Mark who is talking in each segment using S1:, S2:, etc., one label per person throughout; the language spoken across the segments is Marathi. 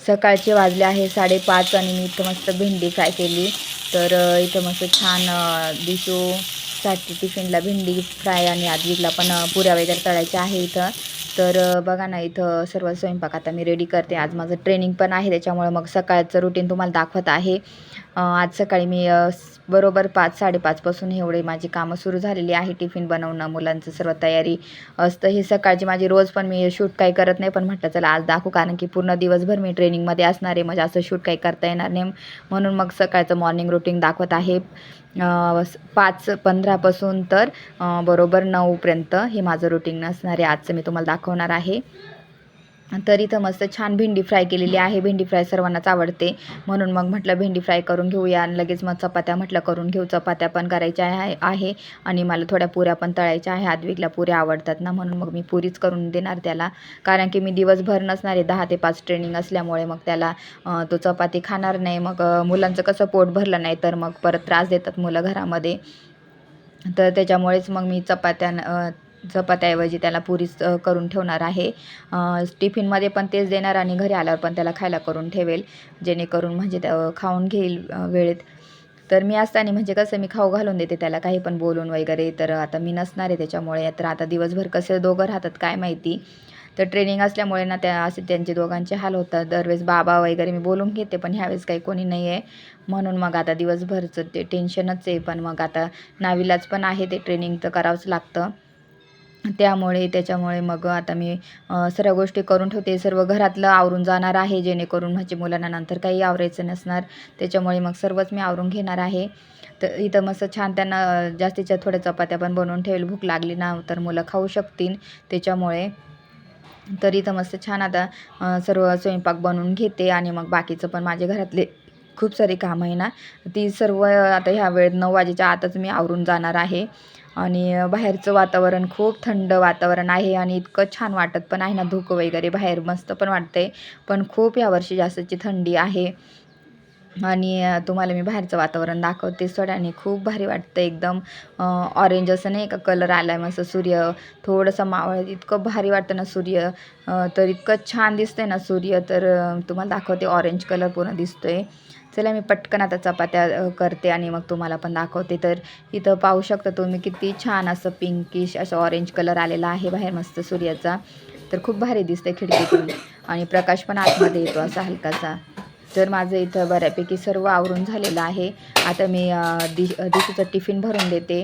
S1: सकाळचे वाजले आहे 5:30 आणि मी इथं मस्त भेंडी फ्राय केली. तर इथं मस्त छान दिसूसाठी टिफिनला भेंडी फ्राय आणि आद्विकला पण पुऱ्या वगैरे तळायच्या आहे इथं. तर बघा ना, इथं सर्व स्वयंपाक आता मी रेडी करते. आज माझं ट्रेनिंग पण आहे, त्याच्यामुळे मग सकाळचं रुटीन तुम्हाला दाखवत आहे. आज सकाळी मी बरोबर 5-5:30 पासून एवढे माझी कामं सुरू झालेली आहे. टिफिन बनवणं, मुलांचं सर्व तयारी असतं. ही सकाळची माझी रोज पण मी शूट काही करत नाही, पण म्हटलं चला आज दाखवू, कारण की पूर्ण दिवसभर मी ट्रेनिंगमध्ये असणार आहे. म्हणजे असं शूट काही करता येणार नाही, म्हणून मग सकाळचं मॉर्निंग रुटीन दाखवत आहे. 5:15 पासून तर बरोबर 9पर्यंत हे माझं रुटीन असणार आहे. आजचं मी तुम्हाला दाखवणार आहे. तर इथं मस्त छान भेंडी फ्राय केलेली आहे. भेंडी फ्राय सर्वांनाच आवडते, म्हणून मग म्हटलं भेंडी फ्राय करून घेऊया. आणि लगेच मग चपात्या म्हटलं करून घेऊ. चपात्या पण करायच्या आहे आणि मला थोड्या पुऱ्या पण तळायच्या आहे. आद्विकला पुऱ्या आवडतात ना, म्हणून मग मी पुरीच करून देणार त्याला, कारण की मी दिवसभर नसणार आहे. 10 ते 5 ट्रेनिंग असल्यामुळे मग त्याला तो चपाती खाणार नाही. मग मुलांचं कसं पोट भरलं नाही तर मग परत त्रास देतात मुलं घरामध्ये. तर त्याच्यामुळेच मग मी चपात्याऐवजी त्याला पुरीच करून ठेवणार आहे. टिफिनमध्ये पण तेच देणार आणि घरी आल्यावर पण त्याला खायला करून ठेवेल, जेणेकरून म्हणजे खाऊन घेईल वेळेत. तर मी असताना म्हणजे कसं मी खाऊ घालून देते त्याला, काही पण बोलून वगैरे. तर आता मी नसणार आहे त्याच्यामुळे. तर आता दिवसभर कसे दोघं राहतात काय माहिती. तर ट्रेनिंग असल्यामुळे ना असे त्यांचे दोघांचे हाल होतात. दरवेळेस बाबा वगैरे मी बोलून घेते, पण ह्यावेळेस काही कोणी नाही आहे, म्हणून मग आता दिवसभरचं ते टेन्शनच आहे. पण मग आता नाविलाज पण आहे, ते ट्रेनिंग तर करावंच लागतं. त्याच्यामुळे मग आता मी सर्व गोष्टी करून ठेवते. सर्व घरातलं आवरून जाणार आहे, जेणेकरून माझ्या मुलांना नंतर काही आवरायचं नसणार. त्याच्यामुळे मग सर्वच मी आवरून घेणार आहे. तर इथं मस्त छान त्यांना जास्तीच्या थोड्या चपात्या पण बनवून ठेवेल. भूक लागली ना तर मुलं खाऊ शकतील त्याच्यामुळे. तर इथं मस्त छान आता सर्व स्वयंपाक बनवून घेते आणि मग बाकीचं पण माझ्या घरातले खूप सारी कामं आहे ना, ती सर्व आता ह्या वेळेत 9 वाजेच्या आतच मी आवरून जाणार आहे. आणि बाहेरचं वातावरण खूप थंड वातावरण आहे आणि इतकं छान वाटत पण आहे ना, धुकं वगैरे बाहेर मस्त पण वाटते, पण खूप यावर्षी जास्तची थंडी आहे. आणि तुम्हाला मी बाहेरचं वातावरण दाखवते थोडं, आणि खूप भारी वाटतं एकदम. ऑरेंज असं नाही का कलर आला आहे, मस्त सूर्य थोडंसं मावळत इतकं भारी वाटतं ना सूर्य. तर इतकं छान दिसतंय ना सूर्य. तर तुम्हाला दाखवते, ऑरेंज कलर पूर्ण दिसतोय. चला मी पटकन आता चपात्या करते आणि मग तुम्हाला पण दाखवते. तर इथं पाहू शकता तुम्ही किती छान असं पिंकिश असं ऑरेंज कलर आलेला आहे बाहेर मस्त सूर्याचा. तर खूप भारी दिसते खिडकीतून, आणि प्रकाश पण आतमध्ये येतो असा हलकासा. तर माझं इथं बऱ्यापैकी सर्व आवरून झालेलं आहे. आता मी दिशूचं टिफिन भरून देते.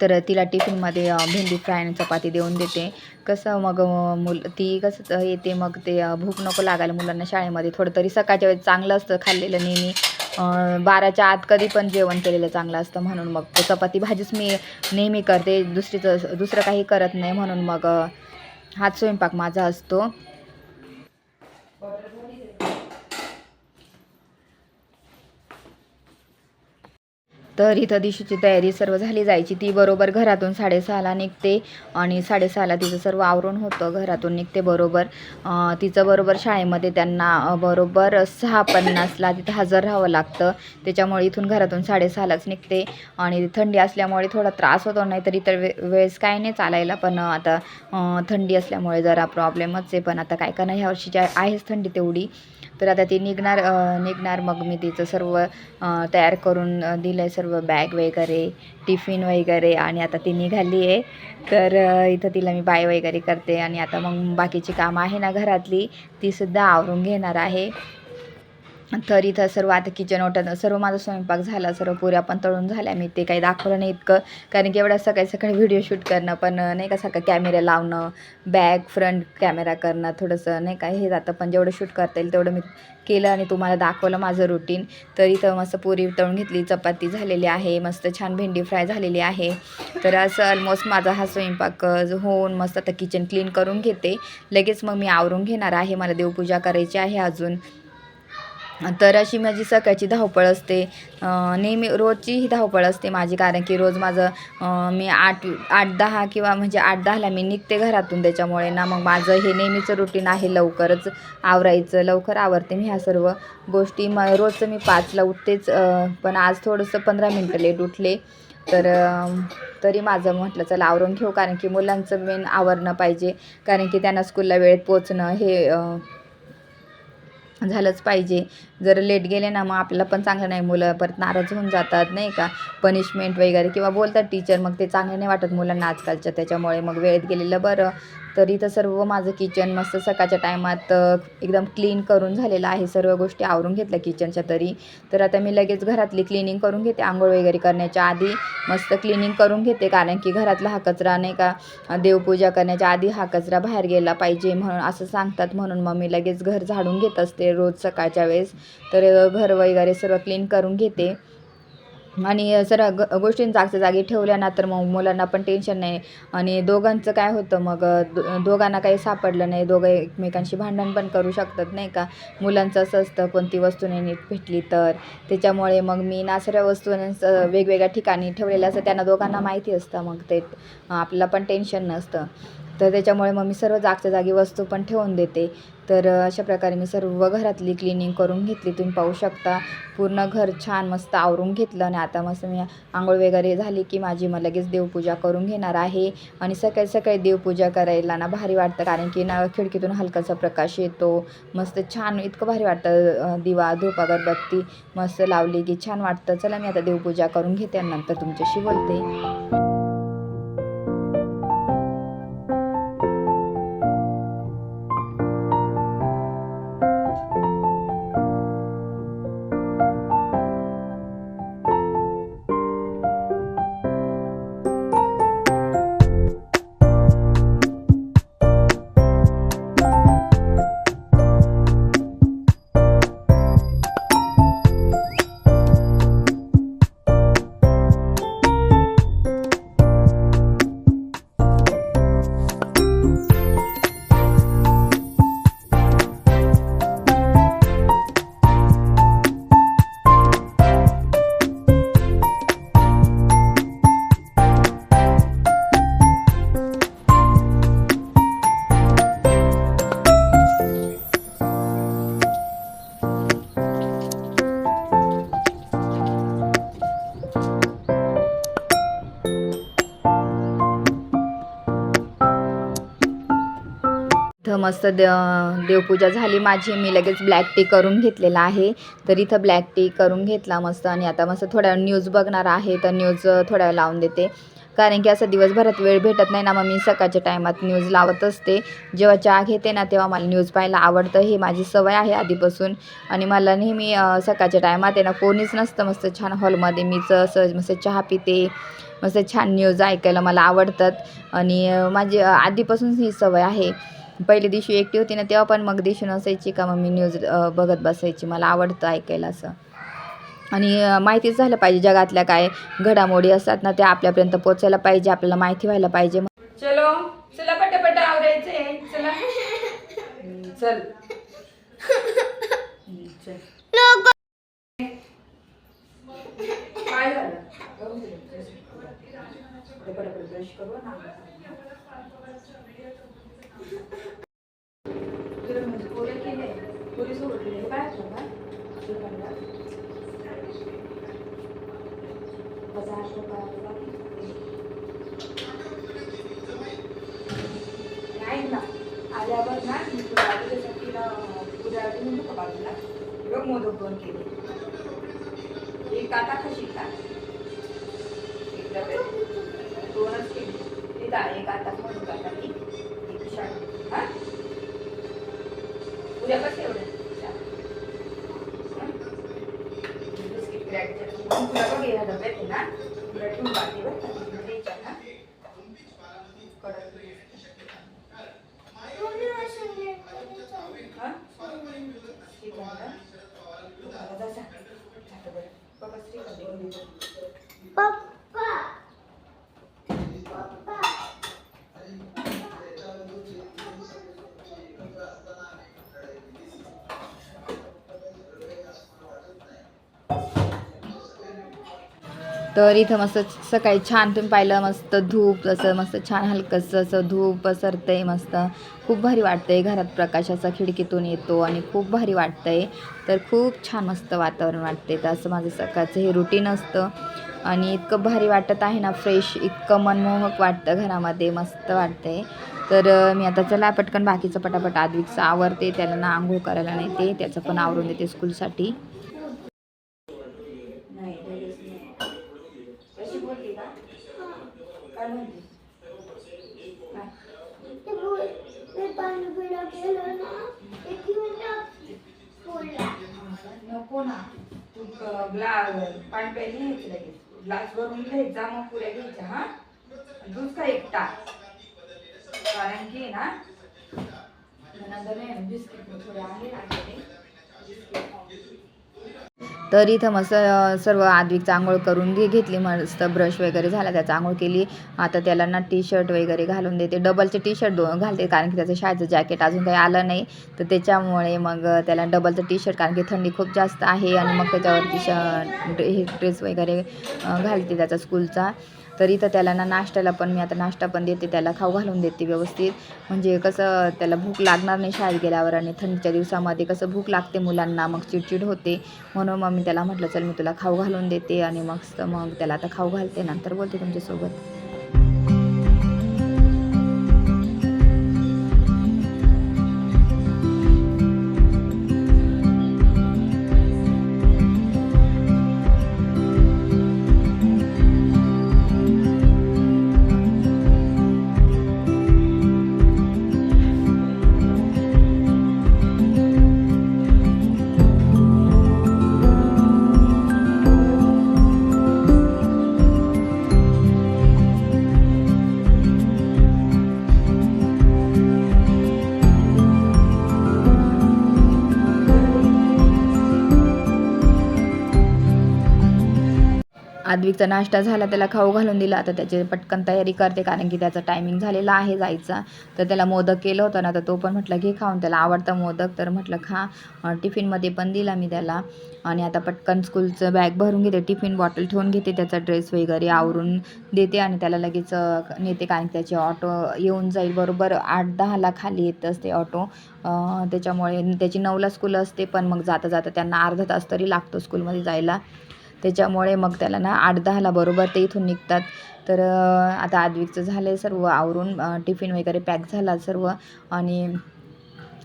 S1: तर तिला टिफिनमध्ये भेंडी फ्राय आणि चपाती देऊन देते. कसं मग ती कसं येते, मग ते भूक नको लागायला मुलांना शाळेमध्ये. थोडं तरी सकाळच्या वेळेस चांगलं असतं खाल्लेलं नेहमी. 12च्या आत कधी पण जेवण केलेलं चांगलं असतं, म्हणून मग चपाती भाजीच मी नेहमी करते. दुसरं काही करत नाही, म्हणून मग हाच स्वयंपाक माझा असतो. तर इथं दिशूची तयारी सर्व झाली जायची. ती बरोबर घरातून 6:30ला निघते आणि 6:30ला तिचं सर्व आवरून होतं. घरातून निघते बरोबर. तिचं बरोबर शाळेमध्ये त्यांना बरोबर 6:50ला तिथं हजर राहावं लागतं. त्याच्यामुळे इथून घरातून 6:30लाच निघते. आणि थंडी असल्यामुळे थोडा त्रास होतो, नाही तर इतर वेळेस काय नाही चालायला. पण आता थंडी असल्यामुळे जरा प्रॉब्लेमच आहे. पण आता काय करणार, ह्या वर्षीची आहेच थंडी तेवढी. तर आता ती निघणार मग मी तिचं सर्व तयार करून दिलं आहे, सर्व बॅग वगैरे, टिफिन वगैरे, आणि आता ती निघाली आहे. तर इथं तिला मी बाय वगैरे करते आणि आता मग बाकीची कामं आहे ना घरातली, तीसुद्धा आवरून घेणार आहे. तर इथं सर्व आता किचन ओटन सर्व माझा स्वयंपाक झाला, सर्व पुऱ्या पण तळून झाल्या. मी ते काही दाखवलं नाही इतकं, कारण की एवढ्या सकाळी व्हिडिओ शूट करणं पण नाही का, सारखं कॅमेरा लावणं, बॅक फ्रंट कॅमेरा करणं थोडंसं नाही का हे जातं. पण जेवढं शूट करता येईल तेवढं मी केलं आणि तुम्हाला दाखवलं माझं रुटीन. तर इथं मस्त पुरी तळून घेतली, चपाती झालेली आहे, मस्त छान भेंडी फ्राय झालेली आहे. तर असं ऑलमोस्ट माझा हा स्वयंपाक होऊन मस्त आता किचन क्लीन करून घेते. लगेच मग मी आवरून घेणार आहे, मला देवपूजा करायची आहे अजून. तर अशी माझी सकाळची धावपळ असते. नेहमी रोजची ही धावपळ असते माझी, कारण की रोज माझं मी 8:10 किंवा म्हणजे 8:10ला मी निघते घरातून. त्याच्यामुळे ना मग माझं हे नेहमीचं रुटीन आहे, लवकरच आवरायचं. लवकर आवरते मी ह्या सर्व गोष्टी. रोजचं मी 5ला उठतेच, पण आज थोडंसं 15 मिनटं लेट उठले. तर तरी माझं म्हटलं चला आवरून घेऊ, कारण की मुलांचं मेन आवरणं पाहिजे, कारण की त्यांना स्कूलला वेळेत पोचणं हे झालंच पाहिजे. जर लेट गेले ना मग आपल्याला पण चांगलं नाही, मुलं परत नाराज होऊन जातात नाही का, पनिशमेंट वगैरे किंवा बोलतात टीचर, मग ते चांगलं नाही वाटत मुलांना आजकालच्या, त्याच्यामुळे मग वेळेत गेलेलं बरं. तर इथं सर्व माझं किचन मस्त सकाळच्या टायमात एकदम क्लीन करून झालेलं आहे, सर्व गोष्टी आवरून घेतल्या किचनच्या तरी. तर आता मी लगेच घरातली क्लिनिंग करून घेते, आंघोळ वगैरे करण्याच्या आधी मस्त क्लिनिंग करून घेते, कारण की घरातला हा कचरा नाही का, देवपूजा करण्याच्या आधी हा कचरा बाहेर गेला पाहिजे म्हणून असं सांगतात, म्हणून मग मी लगेच घर झाडून घेत असते रोज सकाळच्या वेळेस. तर घर वगैरे सर्व क्लीन करून घेते आणि सर्व गोष्टी जागच्या जागी ठेवल्या ना तर मग मुलांना पण टेन्शन नाही. आणि दोघांचं काय होतं मग, दोघांना काही सापडलं नाही, दोघं एकमेकांशी भांडण पण करू शकतात नाही का. मुलांचं असं असतं कोणती वस्तू नाही नीट भेटली तर, त्याच्यामुळे मग मी ना सर्व वस्तू वेगवेगळ्या ठिकाणी ठेवलेल्या असतं, त्यांना दोघांना माहिती असतं, मग ते आपल्याला पण टेन्शन नसतं. तर त्याच्यामुळे मग मी सर्व जागच्या जागी वस्तू पण ठेवून देते. तर अशा प्रकारे मी सर्व घरातली क्लिनिंग करून घेतली, तुम्ही पाहू शकता. पूर्ण घर छान मस्त आवरून घेतलं आणि आता मस्त मी आंघोळ वगैरे झाली की माझी मग लगेच देवपूजा करून घेणार आहे. आणि सकाळी सकाळी देवपूजा करायला ना भारी वाटतं, कारण की ना खिडकीतून हलकासा प्रकाश येतो, मस्त छान इतकं भारी वाटतं. दिवा धूप अगरबत्ती मस्त लावली की छान वाटतं. चला मी आता देवपूजा करून घेते आणि नंतर तुमच्याशी बोलते. इथं मस्त देवपूजा झाली माझी, मी लगेच ब्लॅक टी करून घेतलेला आहे. तर इथं ब्लॅक टी करून घेतला मस्त आणि आता मस्त थोड्या न्यूज बघणार आहे, तर न्यूज थोड्या वेळ लावून देते, कारण की असं दिवसभरात वेळ भेटत नाही ना, मग मी सकाळच्या टायमात न्यूज लावत असते. जेव्हा चहा घेते ना तेव्हा मला न्यूज पाहायला आवडतं, ही माझी सवय आहे आधीपासून. आणि मला नेहमी सकाळच्या टायमात आहे ना कोणीच नसतं, मस्त छान हॉलमध्ये मीच असं मस्त चहा पिते, मस्त छान न्यूज ऐकायला मला आवडतात. आणि माझी आधीपासून ही सवय आहे. पहिल्या दिवशी एकटी होती ना तेव्हा पण मग दिवशी नसायची का मग मी न्यूज बघत बसायची, मला आवडतं ऐकायला असं. आणि माहितीच झालं पाहिजे जगातल्या काय घडामोडी असतात ना त्या आपल्यापर्यंत पोचायला पाहिजे, आपल्याला माहिती व्हायला पाहिजे. चलो चला पटापट आवरायचे, चला चल काय झालं पटापट ब्रश करू ना. म्हणजे पोरे केले, पोरी सोबत गेले काय असतं का नाही ना, आल्यावर ना मी तुला त्यासाठी पूजा म्हणतो का बाजूला बघ मोदक 2 केले, एक आता कशी का एक डबे 2च केले, एक आता मोदक आता मी एक शाळा हा उद्या कसं एवढं बिस्किट क्रॅकचे तुला बघ या डब्यात आहे ना, तुला ठेवून पाहते बरं का द्यायच्या ना कडक तर इथं मस्त सकाळी छान तुम्ही पाहिलं मस्त धूप असं मस्त छान हलकंसं असं धूप पसरतंय मस्त खूप भारी वाटतंय. घरात प्रकाशाचा खिडकीतून येतो आणि खूप भारी वाटतंय. तर खूप छान मस्त वातावरण वाटते. तर असं माझं सकाळचं हे रुटीन असतं आणि इतकं भारी वाटत आहे ना, फ्रेश इतकं मनमोहक वाटतं घरामध्ये, मस्त वाटतंय. तर मी आता चला पटकन बाकीचं पटापट आद्विकचं आवरते, त्याला ना आंघोळ करायला नेते, त्याचं पण आवरून देते स्कूलसाठी. नको ना तू पाणी प्यायला घ्यायचं लगेच, ग्लास भरून घ्यायचा, मग पुऱ्या घ्यायच्या. हा दूध का एकटा, कारण की ना बिस्किट थोडे आहे तर इथं मस्त सर्व आद्विकचं आंघोळ करून घेतली, मस्त ब्रश वगैरे झाला, त्याचा आंघोळ केली. आता त्याला ना टी शर्ट वगैरे घालून देते, डबलचे टी शर्ट घालते कारण की त्याचं शाळेचं जॅकेट अजून काही आलं नाही. तर त्याच्यामुळे मग त्याला डबलचं टी शर्ट, कारण की थंडी खूप जास्त आहे, आणि मग त्याच्यावरती हे ड्रेस वगैरे घालते त्याचा स्कूलचा. तर इथं त्याला ना नाश्त्याला पण मी आता नाश्ता पण देते, त्याला खाऊ घालून देते व्यवस्थित, म्हणजे कसं त्याला भूक लागणार नाही शाळेत गेल्यावर. आणि थंडीच्या दिवसामध्ये कसं भूक लागते मुलांना, मग चिडचिड होते, म्हणून मग मी त्याला म्हटलं चल मी तुला खाऊ घालून देते. आणि मग त्याला आता खाऊ घालते, नंतर बोलते तुमच्यासोबत. आद्विकचा नाश्ता झाला, त्याला खाऊ घालून दिला. आता त्याची पटकन तयारी करते, कारण की त्याचा टायमिंग झालेला आहे जायचा. तर त्याला मोदक केलं होतं ना, तर तो पण म्हटलं घे खाऊन, त्याला आवडतं मोदक, तर म्हटलं खा. टिफिनमध्ये पण दिला मी त्याला. आणि आता पटकन स्कूलचं बॅग भरून घेते, टिफिन बॉटल ठेवून घेते, त्याचा ड्रेस वगैरे आवरून देते आणि त्याला लगेच नेते, कारण की त्याची ऑटो येऊन जाईल बरोबर 8-10ला खाली येत असते ऑटो. त्याच्यामुळे त्याची 9ला स्कूल असते, पण मग जाता जाता त्यांना अर्धा तास तरी लागतो स्कूलमध्ये जायला. त्याच्यामुळे मग त्याला ना 8-10ला बरोबर ते इथून निघतात. तर आता आद्विकचं झालं आहे सर्व आवरून, टिफिन वगैरे पॅक झाला सर्व, आणि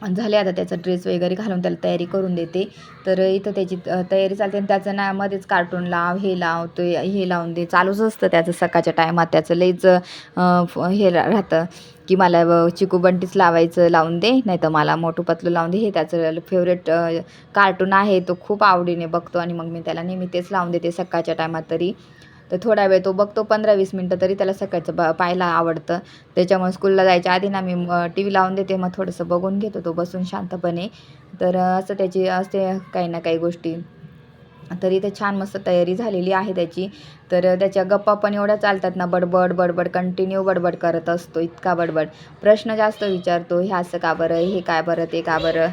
S1: झाले. आता त्याचा ड्रेस वगैरे घालून त्याला तयारी करून देते. तर इथं त्याची तयारी चालते, आणि त्याचं ना मध्येच कार्टून लाव, हे लाव, तो हे लावून दे, चालूच असतं त्याचं सकाळच्या टायमात. त्याचं लईच हे राहतं की मला चिकू बंटीच लावून दे, नाही तर मला मोटू पतलू लावून दे. हे त्याचं फेवरेट कार्टून आहे, तो खूप आवडीने बघतो, आणि मग मी त्याला नेहमी तेच लावून देते सकाळच्या टायमात तरी. तर थोडा वेळ तो बघतो, 15-20 मिनटं तरी त्याला सकाळचं पाहायला आवडतं. त्याच्यामुळे स्कूलला जायच्या आधी ना मी टी व्ही लावून देते, मग थोडंसं बघून घेतो तो बसून शांतपणे. तर असं त्याची असते काही ना काही गोष्टी. तरी ते छान मस्त तयारी झालेली आहे त्याची. तर त्याच्या गप्पा पण एवढ्या चालतात ना, बडबड बडबड कंटिन्यू बडबड करत असतो, इतका बडबड. प्रश्न जास्त विचारतो, हे असं का बरं, हे काय बरं, ते का बरं.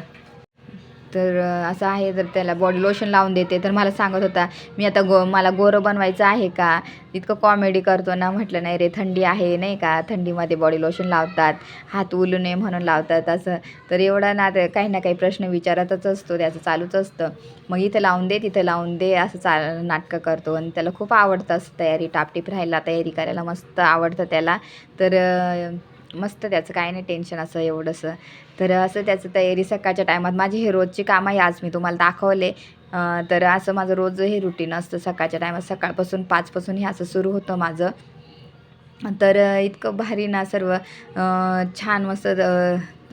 S1: तर असं आहे. तर त्याला बॉडी लोशन लावून देते, तर मला सांगत होता मी आता मला गोरं बनवायचं आहे का, इतकं कॉमेडी करतो ना. म्हटलं नाही रे, थंडी आहे नाही का, थंडीमध्ये बॉडी लोशन लावतात, हात उलू नये म्हणून लावतात असं. तर एवढा ना काही ना काही प्रश्न विचारतच असतो, त्याचं चालूच असतं. मग इथं लावून दे, तिथं लावून दे, असं नाटकं करतो. आणि त्याला खूप आवडतं असं तयारी, टापटीप राहायला, तयारी करायला मस्त आवडतं त्याला. तर मस्त त्याचं काय नाही टेन्शन असं एवढंसं. तर असं त्याचं तयारी सकाळच्या टायमात. माझी हे रोजची कामं आहे, आज मी तुम्हाला दाखवले. तर असं माझं रोज हे रुटीन असतं सकाळच्या टायमात, सकाळपासून 5पासून हे असं सुरू होतं माझं. तर इतकं भारी ना सर्व, छान मस्त.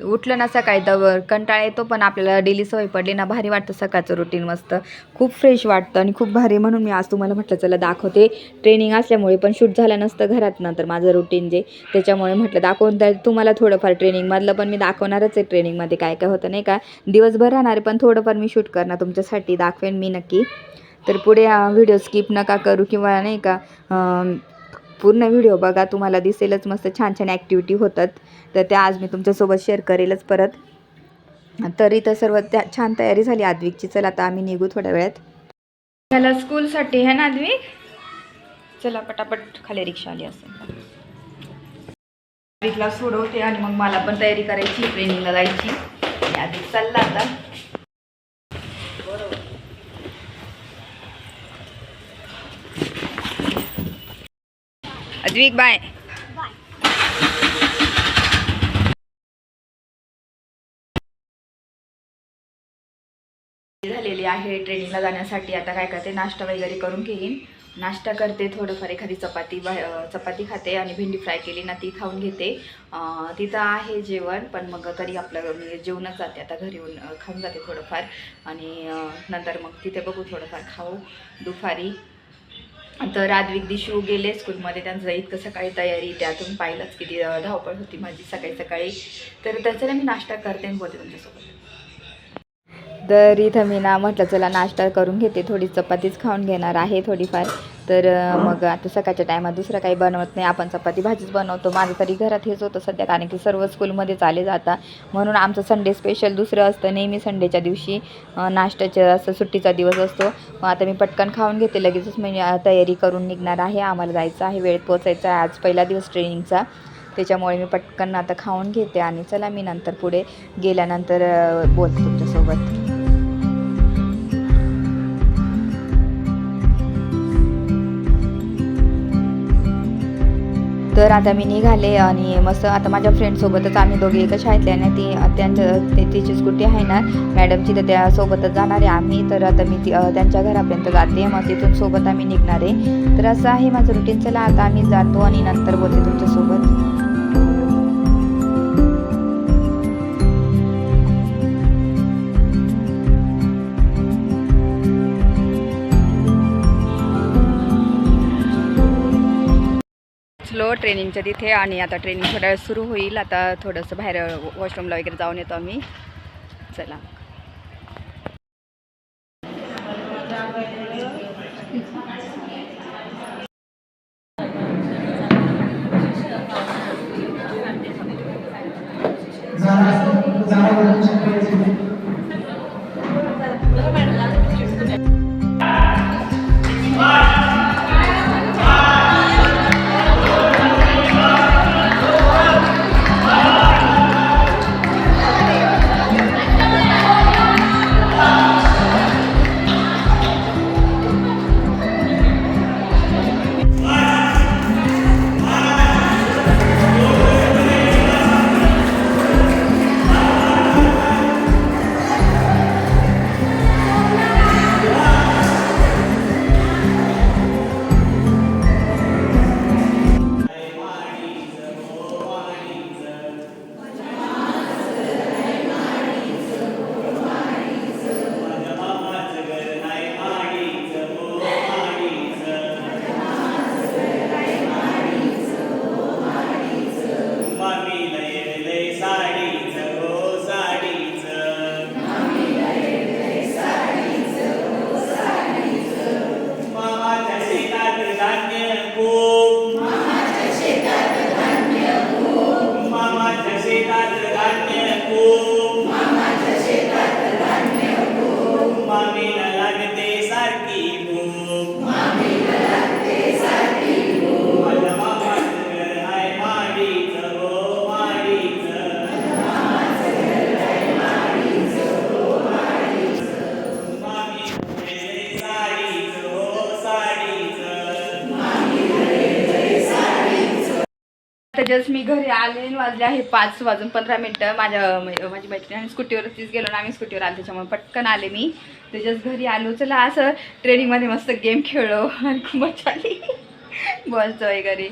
S1: उठलं ना सकाळी तर कंटाळा येतो, पण आपल्याला डेली सवय पडली ना, भारी वाटतं सकाळचं रुटीन, मस्त खूप फ्रेश वाटतं आणि खूप भारी. म्हणून मी आज तुम्हाला म्हटलं चला दाखवते. ट्रेनिंग असल्यामुळे पण शूट झालं नसतं घरात नंतर माझं रुटीन जे, त्याच्यामुळे म्हटलं दाखवून तर तुम्हाला थोडंफार ट्रेनिंगमधलं पण मी दाखवणारच आहे. ट्रेनिंगमध्ये काय काय होतं नाही का, दिवसभर राहणार पण थोडंफार मी शूट करणार तुमच्यासाठी, दाखवेन मी नक्की. तर पुढे व्हिडिओ स्किप नका करू, किंवा नाही का पूर्ण व्हिडिओ बघा, तुम्हाला दिसेलच मस्त छान छान ॲक्टिव्हिटी होतात. तर त्या आज मी तुमच्यासोबत शेअर करेलच परत. तर इथं सर्व छान तयारी झाली आद्विकची. चला आता आम्ही निघू थोड्या वेळात. त्याला स्कूलसाठी आहे ना आद्विक, चला पटापट खाली रिक्षा आली असेल. तिथला सोडवते आणि मग मला पण तयारी करायची, ट्रेनिंगला जायची. आधी चालला आता. बरोबर. अद्विक बाय. झालेली आहे ट्रेनिंगला जाण्यासाठी. आता काय करते, नाश्ता वगैरे करून घेईन. नाश्ता करते, थोडंफार एखादी चपाती खाते आणि भेंडी फ्राय केली ना ती खाऊन घेते. तिथं आहे जेवण, पण मग तरी आपलं मी जेवणच जाते. आता घरी येऊन खाऊन जाते थोडंफार आणि नंतर मग तिथे बघू थोडंफार खाऊ दुपारी. तर आद्विक दिशू गेले स्कूलमध्ये. त्यांचं इतकं सकाळी तयारी, त्यातून पाहिलंच किती धावपळ होती माझी सकाळी. तर त्याच्याला मी नाश्ता करते आणि बोलते तुमच्यासोबत. तर इथं मी ना म्हटलं चला नाश्ता करून घेते, थोडी चपातीच खाऊन घेणार आहे थोडीफार. तर मग आता सकाळच्या टायमात दुसरं काही बनवत नाही, आपण चपाती भाजीच बनवतो. माझं तरी घरात हेच होतं सध्या, कारण की सर्व स्कूलमध्ये चाले जातात. म्हणून आमचं संडे स्पेशल दुसरं असतं नेहमी. संडेच्या दिवशी नाश्त्याचं असं सुट्टीचा दिवस असतो. मग आता मी पटकन खाऊन घेते, लगेचच मी तयारी करून निघणार आहे. आम्हाला जायचं आहे, वेळेत पोचायचं आहे. आज पहिला दिवस ट्रेनिंगचा, त्याच्यामुळे मी पटकन आता खाऊन घेते आणि चला मी नंतर पुढे गेल्यानंतर बोलते तुमच्यासोबत. तर आता मी निघाले आणि मस्त आता माझ्या फ्रेंडसोबतच आम्ही दोघे एका शाळेतल्या ना, तिची स्कूटी आहे ना मॅडमची, तर त्यासोबतच जाणार आहे आम्ही. तर आता मी त्यांच्या घरापर्यंत जाते, मग तिथून सोबत आम्ही निघणार आहे. तर असं आहे माझं रुटीन. चला आता आम्ही जातो आणि नंतर बोलते तुमच्यासोबत. ट्रेनिंगच्या तिथे आणि आता ट्रेनिंग थोड्या वेळ सुरू होईल. आता थोडंसं बाहेर वॉशरूमला वगैरे जाऊन येतो आम्ही. चला. जस्ट मी घरी आले, वाजले आहे 5:15. माझी मैत्रीण स्कूटीवरतीच गेलो ना आम्ही, स्कूटीवर आलो त्याच्यामुळे पटकन आले मी. तर जस्ट घरी आलो. चला असं ट्रेनिंगमध्ये मस्त गेम खेळलो आणि खूप मजा आली बॉलचं वगैरे.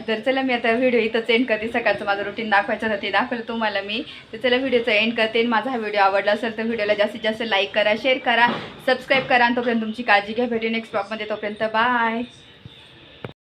S1: तर चला मी आता व्हिडिओ इथंच एंड करते. सकाळचं माझं रुटीन दाखवायचं होतं ते दाखवलं तुम्हाला मी. तर चला व्हिडिओचा एंड करते. माझा हा व्हिडिओ आवडला असेल तर व्हिडिओला जास्तीत जास्त लाईक करा, शेअर करा, सबस्क्राईब करा आणि तोपर्यंत तुमची काळजी घ्या. भेटू नेक्स्ट ब्लॉगमध्ये. तोपर्यंत बाय.